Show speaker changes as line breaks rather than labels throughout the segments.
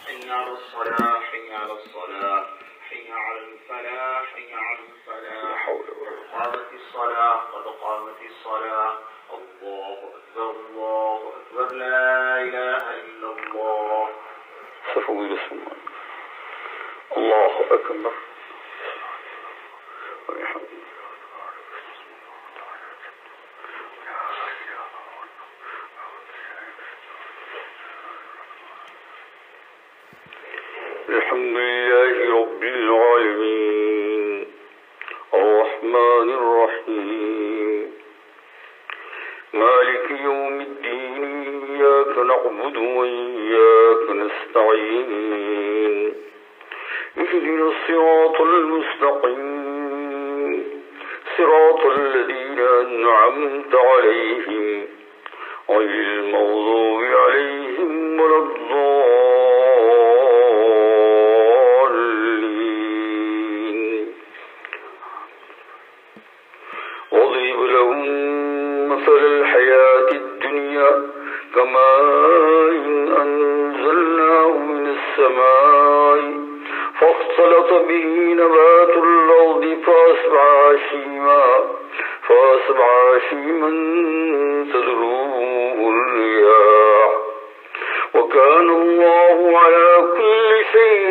حي على الصلاة حي على الصلاة حي على الفلاح حي على الفلاح قامت الصلاة قد قامت الصلاة الله أكبر الله أكبر لا إله إلا الله.
صفوا بسم الله الله أكبر. الحمد لله رب العالمين الرحمن الرحيم مالك يوم الدين إياك نعبد وإياك نستعين اهدنا الصراط المستقيم صراط الذين أنعمت عليهم غير المغضوب عليهم ولا الضالين. واضرب لهم مثل الحياة الدنيا كماء أنزلناه من السماء فاختلط به نبات الأرض فأصبح هشيما تذروه الرياح وكان الله على كل شيء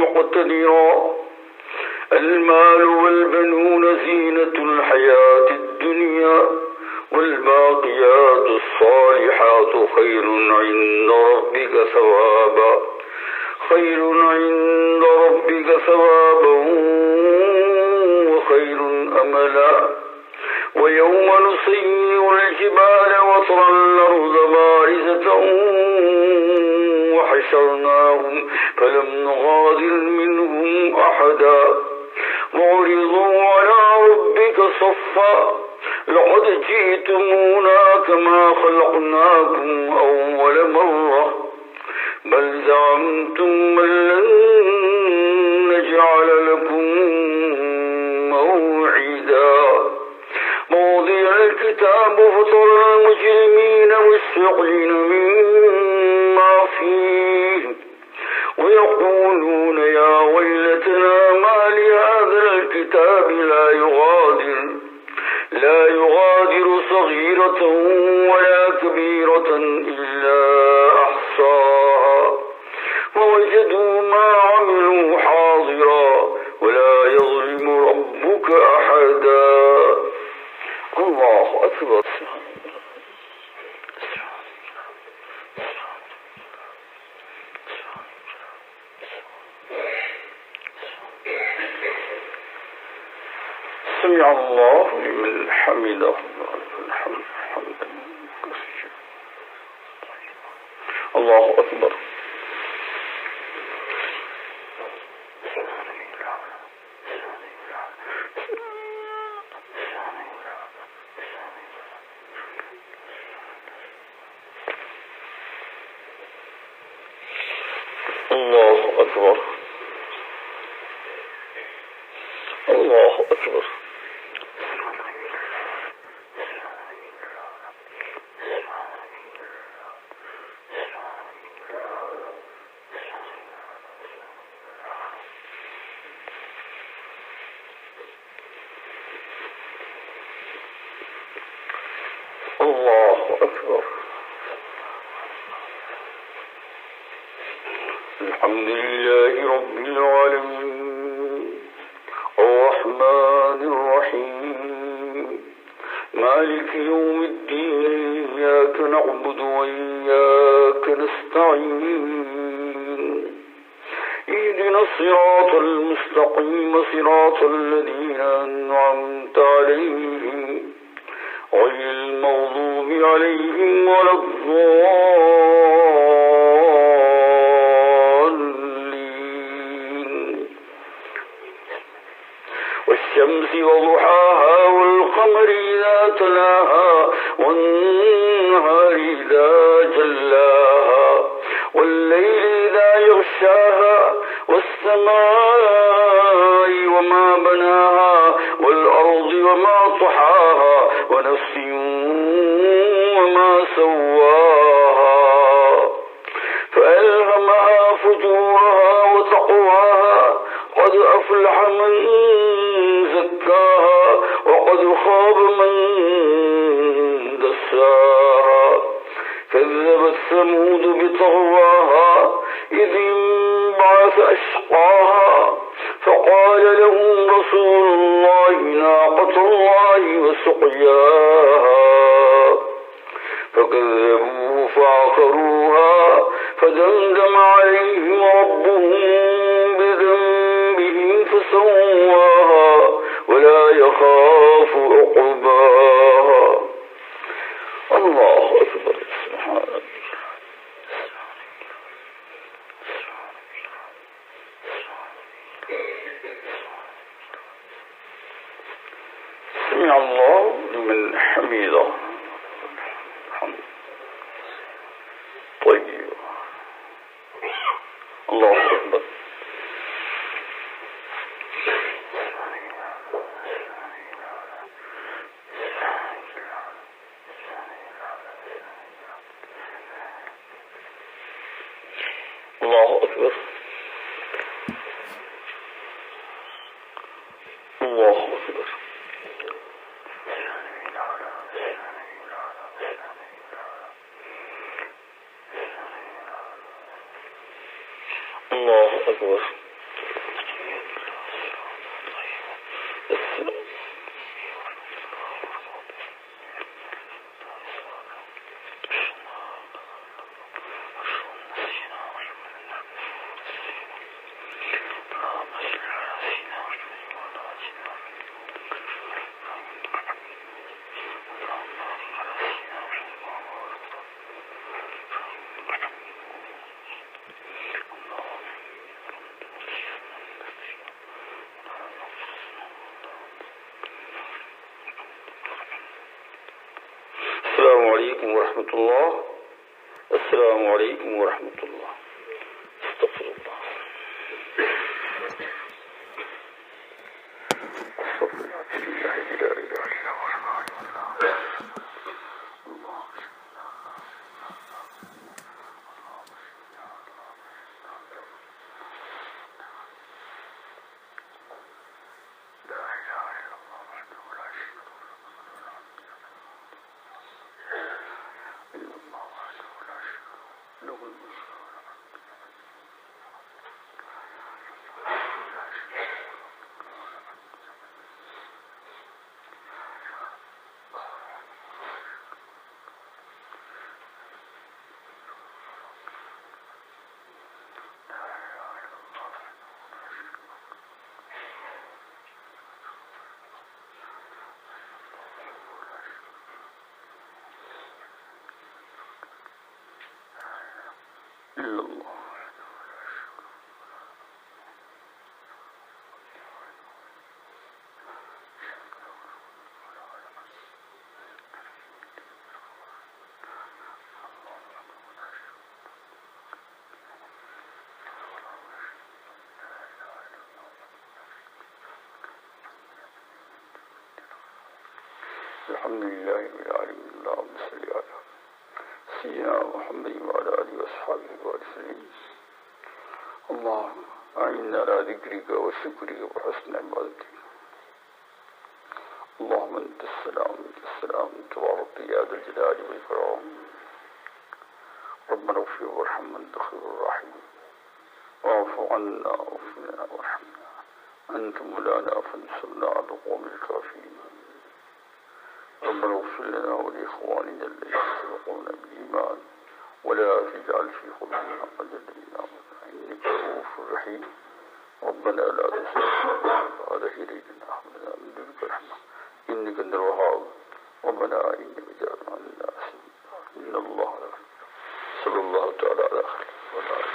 مقتدرا. المال والبنون زينة الحياة الدنيا والباقيات الصالحات خير عند ربك ثوابا وخير أملا. ويوم نسير الجبال وترى الأرض بارزة وحشرناهم فلم نغادر منهم أحدا وعرضوا على ربك صفا لقد جئتمونا كما خلقناكم أول مرة بل زعمتم أن لن نجعل لكم موعدا. موضع الكتاب فترى المجرمين مشفقين مما فيه ويقولون يا ويلتنا ما لهذا الكتاب لا يغادر صغيرة ولا كبيرة إلا أحصاها ووجدوا ما عملوا حاضرا ولا يظلم ربك أحدا. الله أكبر. سمع الله لمن حمده حمدا كثيرا. الله أكبر. الله أكبر. الله أكبر. الله أكبر. الحمد لله رب العالمين الرحمن الرحيم مالك يوم الدين إياك نعبد وإياك نستعين اهدنا الصراط المستقيم صراط الذين أنعمت عليهم غير المغضوب عليهم ولا الضالين. والشمس وضحاها والقمر إذا تلاها والنهار إذا جلاها والليل إذا يغشاها والسماء وما بناها والأرض وما طحاها ونفس وما سواها فجورها وتقواها قد أفلح من زكاها وقد خاب من دساها كذبت ثمود بطغواها إذ انبعث أشقاها فقال لهم رسول الله ناقة الله وسقياها فكذبوه فعقروها فدمدم عليهم ربهم بذنبهم فسواها ولا يخاف عقباها. الله أكبر. سبحان الله. سمع الله لمن حمده. طيب. الله أكبر. الله أكبر. الله أكبر. الله أكبر. السلام عليكم ورحمة الله. السلام عليكم ورحمة الله. استغفر الله. استغفر الله. لا إله إلا الله. إلا الله. الحمد لله رب العالمين. اللهم صل على سيدنا محمد وعلى آله وأصحابه وسلم. اللهم أعنا على ذكرك وشكرك وحسن عبادتك. اللهم أنت السلام أنت السلام تبارك يا ذا الجلال والإكرام. ربنا اغفر وارحم أنت خير الراحمين. واعف عنا واغفر لنا وارحمنا أنت مولانا فانصرنا على القوم الكافرين. ربنا اغفر لنا ولإخواننا الذين سبقونا بالإيمان ولا تجعل في قلوبنا غلا للآمنين إنك رؤوف رحيم. ربنا لا تزغ بعد إذ هديتنا وهب لنا من لدنك رحمة إنك أنت الوهاب. ربنا إنك جعلنا للناس إن الله صلى الله تعالى على خير وعلى